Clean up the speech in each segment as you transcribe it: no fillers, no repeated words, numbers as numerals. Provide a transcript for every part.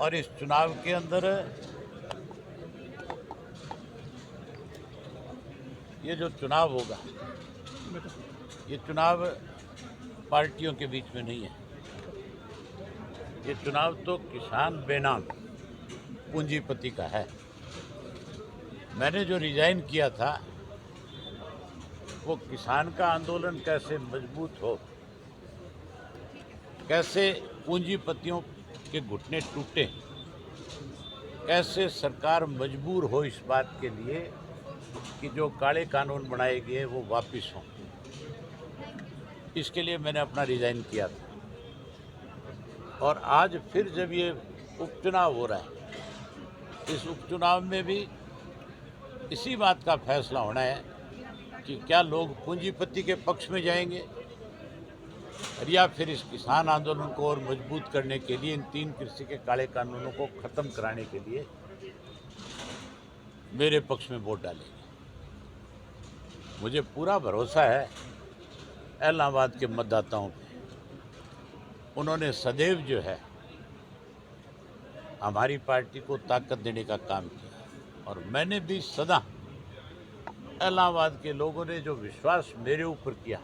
और इस चुनाव के अंदर ये जो चुनाव होगा, ये चुनाव पार्टियों के बीच में नहीं है। ये चुनाव तो किसान बेनाम पूंजीपति का है। मैंने जो रिजाइन किया था वो किसान का आंदोलन कैसे मजबूत हो, कैसे पूंजीपतियों के घुटने टूटे, कैसे सरकार मजबूर हो इस बात के लिए कि जो काले कानून बनाए गए वो वापस हों, इसके लिए मैंने अपना रिजाइन किया था। और आज फिर जब ये उपचुनाव हो रहा है, इस उपचुनाव में भी इसी बात का फैसला होना है कि क्या लोग पूंजीपति के पक्ष में जाएंगे या फिर इस किसान आंदोलन को और मजबूत करने के लिए, इन 3 कृषि के काले कानूनों को ख़त्म कराने के लिए मेरे पक्ष में वोट डालेंगे। मुझे पूरा भरोसा है इलाहाबाद के मतदाताओं पे। उन्होंने सदैव जो है हमारी पार्टी को ताकत देने का काम किया और मैंने भी सदा इलाहाबाद के लोगों ने जो विश्वास मेरे ऊपर किया,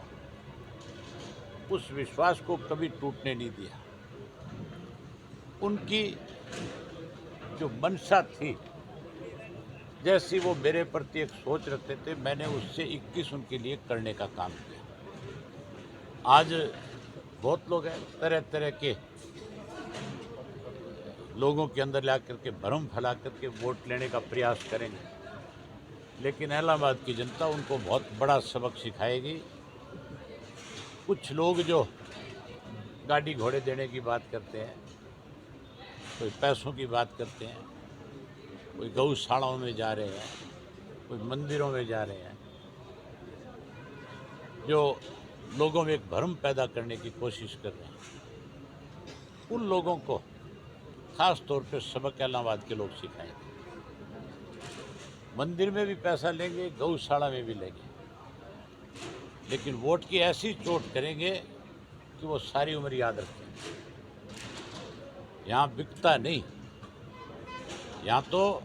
उस विश्वास को कभी टूटने नहीं दिया। उनकी जो मंशा थी, जैसी वो मेरे प्रति एक सोच रखते थे, मैंने उससे 21 उनके लिए करने का काम किया। आज बहुत लोग हैं, तरह तरह के लोगों के अंदर ला करके भ्रम फैला करके वोट लेने का प्रयास करेंगे, लेकिन इलाहाबाद की जनता उनको बहुत बड़ा सबक सिखाएगी। कुछ लोग जो गाड़ी घोड़े देने की बात करते हैं, कोई पैसों की बात करते हैं, कोई गौशालाओं में जा रहे हैं, कोई मंदिरों में जा रहे हैं, जो लोगों में एक भ्रम पैदा करने की कोशिश कर रहे हैं, उन लोगों को खास तौर पे सबक इलाहाबाद के लोग सिखाएंगे। मंदिर में भी पैसा लेंगे, गौशाला में भी लेंगे, लेकिन वोट की ऐसी चोट करेंगे कि वो सारी उम्र याद रखेंगे। यहाँ बिकता नहीं, यहाँ तो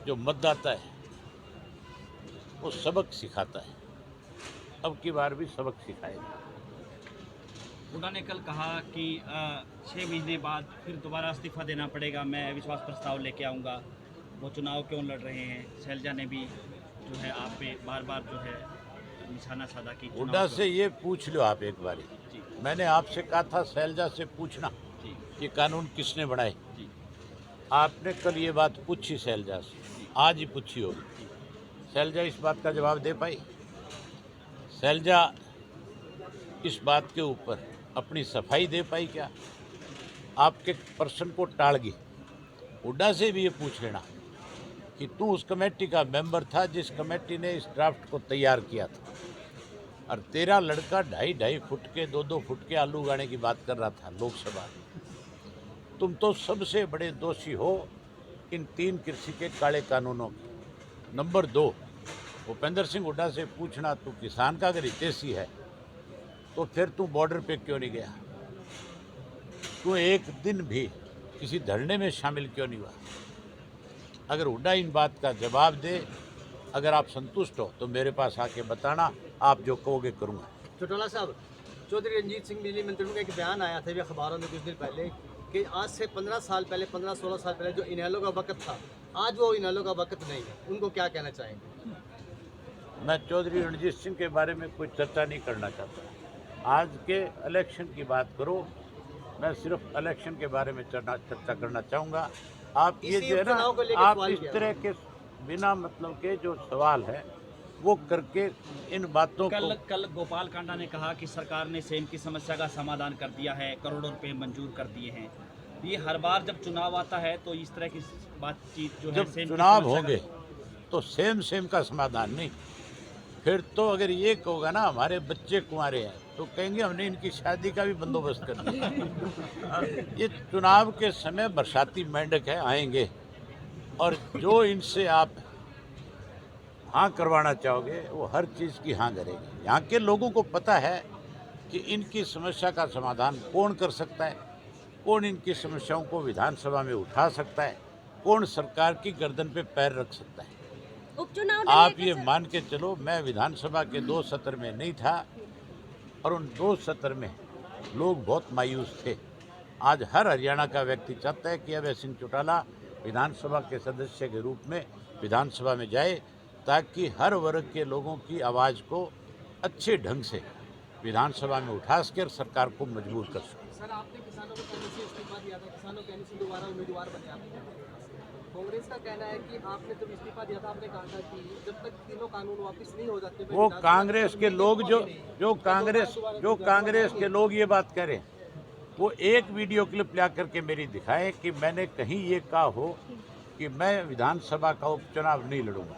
जो मतदाता है वो सबक सिखाता है। अब की बार भी सबक सिखाएगा। हुड्डा ने कल कहा कि 6 महीने बाद फिर दोबारा इस्तीफा देना पड़ेगा, मैं विश्वास प्रस्ताव लेके आऊँगा। वो चुनाव क्यों लड़ रहे हैं? शैलजा ने भी जो है आप पे बार बार जो है निशाना साधा कि हुड्डा से ये पूछ लो आप एक बारी। मैंने आपसे कहा था शैलजा से पूछना ये कानून किसने बनाए। आपने कल ये बात पूछी शैलजा से, आज ही पूछी होगी। शैलजा इस बात का जवाब दे पाई? शैलजा इस बात के ऊपर अपनी सफाई दे पाई क्या? आपके प्रश्न को टाल गई। हुड्डा से भी ये पूछ लेना कि तू उस कमेटी का मेंबर था जिस कमेटी ने इस ड्राफ्ट को तैयार किया था, और तेरा लड़का 2.5 फुट के 2-2 फुट के आलू उगाने की बात कर रहा था लोकसभा में। तुम तो सबसे बड़े दोषी हो इन 3 कृषि के काले कानूनों के। नंबर 2, भूपेंद्र सिंह हुड्डा से पूछना, तू किसान का अगर हितैषी है तो फिर तू बॉर्डर पे क्यों नहीं गया? तू एक दिन भी किसी धरने में शामिल क्यों नहीं हुआ? अगर हुड्डा इन बात का जवाब दे, अगर आप संतुष्ट हो तो मेरे पास आके बताना, आप जो कहोगे करूँगा। चौटाला साहब, चौधरी रणजीत सिंह बिजली मंत्री का एक बयान आया था अखबारों में कुछ दिन पहले कि आज से 15 साल पहले, 15-16 साल पहले जो इनेलो का वक्त था, आज वो इनेलो का वक्त नहीं है। उनको क्या कहना चाहेंगे? मैं चौधरी रणजीत सिंह के बारे में कोई चर्चा नहीं करना चाहता। आज के इलेक्शन की बात करो, मैं सिर्फ इलेक्शन के बारे में चर्चा करना चाहूँगा। आप ये जो है ना, आप इस तरह के बिना मतलब के जो सवाल है वो करके इन बातों को। कल गोपाल कांडा ने कहा कि सरकार ने सेम की समस्या का समाधान कर दिया है, करोड़ों रुपए मंजूर कर दिए हैं। ये हर बार जब चुनाव आता है तो इस तरह की बातचीत जो है, जब चुनाव होंगे तो सेम का समाधान नहीं। फिर तो अगर ये कहोगा ना हमारे बच्चे कुंवारे हैं, तो कहेंगे हमने इनकी शादी का भी बंदोबस्त कर दिया। ये चुनाव के समय बरसाती मेंढक है, आएंगे, और जो इनसे आप हाँ करवाना चाहोगे वो हर चीज़ की हाँ करेंगे। यहाँ के लोगों को पता है कि इनकी समस्या का समाधान कौन कर सकता है, कौन इनकी समस्याओं को विधानसभा में उठा सकता है, कौन सरकार की गर्दन पे पैर रख सकता है। उपचुनाव आप ये मान के चलो, मैं विधानसभा के 2 सत्र में नहीं था और उन 2 सत्र में लोग बहुत मायूस थे। आज हर हरियाणा का व्यक्ति चाहता है कि अभय सिंह चौटाला विधानसभा के सदस्य के रूप में विधानसभा में जाए, ताकि हर वर्ग के लोगों की आवाज़ को अच्छे ढंग से विधानसभा में उठा सके सरकार को मजबूर कर सके। सर, आपने किसानों को कहने से इस्तीफा दिया था, किसानों कहने से दोबारा उम्मीदवार बने आप। कांग्रेस का कहना है कि आपने जब इस्तीफा दिया था, आपने कहा था कि जब तक तीनों कानून वापस नहीं हो जाते, वो कांग्रेस के लोग जो कांग्रेस के लोग ये बात कह रहे हैं, वो एक वीडियो क्लिप ला करके मेरी दिखाएं कि मैंने कहीं ये कहा हो कि मैं विधानसभा का उपचुनाव नहीं लड़ूंगा।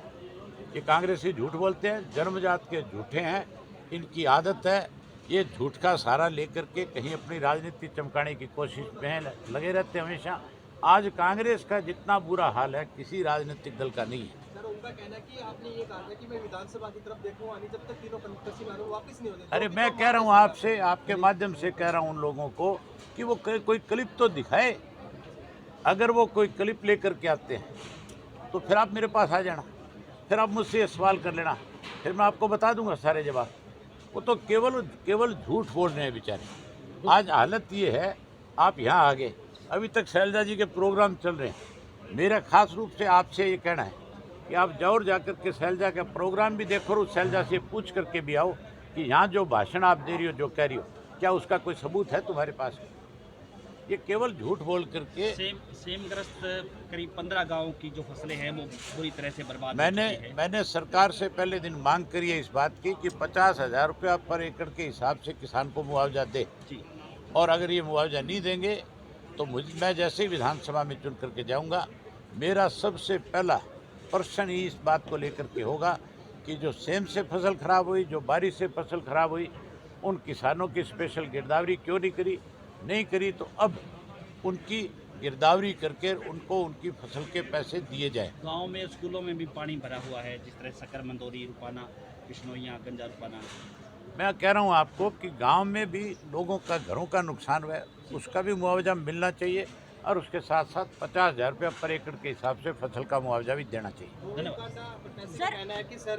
ये कांग्रेसी झूठ बोलते हैं, जन्मजात के झूठे हैं, इनकी आदत है ये झूठ का सहारा लेकर के कहीं अपनी राजनीति चमकाने की कोशिश में लगे रहते हैं हमेशा। आज कांग्रेस का जितना बुरा हाल है किसी राजनीतिक दल का नहीं है। सर, उनका कहना है कि आपने ये कहा था कि मैं विधानसभा की तरफ देखूंगा नहीं जब तक तीनों कृषि कानून वापस नहीं होते। अरे मैं कह रहा हूँ आपसे, आपके माध्यम से कह रहा हूँ उन लोगों को कि वो कोई क्लिप तो दिखाए। अगर वो कोई क्लिप लेकर के आते हैं तो फिर आप मेरे पास आ जाना, फिर आप मुझसे ये सवाल कर लेना, फिर मैं आपको बता दूंगा सारे जवाब। वो तो केवल झूठ बोल रहे हैं बेचारे। आज हालत ये है, आप यहाँ आ गए, अभी तक शैलजा जी के प्रोग्राम चल रहे हैं। मेरा खास रूप से आपसे ये कहना है कि आप जाओ और जाकर के शैलजा का प्रोग्राम भी देखो और उस शैलजा से पूछ करके भी आओ कि यहाँ जो भाषण आप दे रही हो, जो कह रही हो, क्या उसका कोई सबूत है तुम्हारे पास? ये केवल झूठ बोल करके। सेमग्रस्त करीब 15 गाँव की जो फसलें हैं वो पूरी तरह से बर्बाद हो चुकी है। मैंने सरकार से पहले दिन मांग करी है इस बात की कि 50,000 रुपया पर एकड़ के हिसाब से किसान को मुआवजा दे। जी। और अगर ये मुआवजा नहीं देंगे तो मैं जैसे ही विधानसभा में चुन करके जाऊंगा, मेरा सबसे पहला प्रश्न ही इस बात को लेकर के होगा कि जो सेम से फसल खराब हुई, जो बारिश से फसल खराब हुई, उन किसानों की स्पेशल गिरदावरी क्यों नहीं करी तो अब उनकी गिरदावरी करके उनको उनकी फसल के पैसे दिए जाएं। गांव में स्कूलों में भी पानी भरा हुआ है, जिस तरह सकर, मंदोरी, रुपाना, बिश्नोइयाँ, गंजा रुपाना। मैं कह रहा हूँ आपको कि गांव में भी लोगों का घरों का नुकसान हुआ है, उसका भी मुआवजा मिलना चाहिए और उसके साथ साथ 50,000 रुपया पर एकड़ के हिसाब से फसल का मुआवजा भी देना चाहिए। धन्यवाद। कहना है कि सर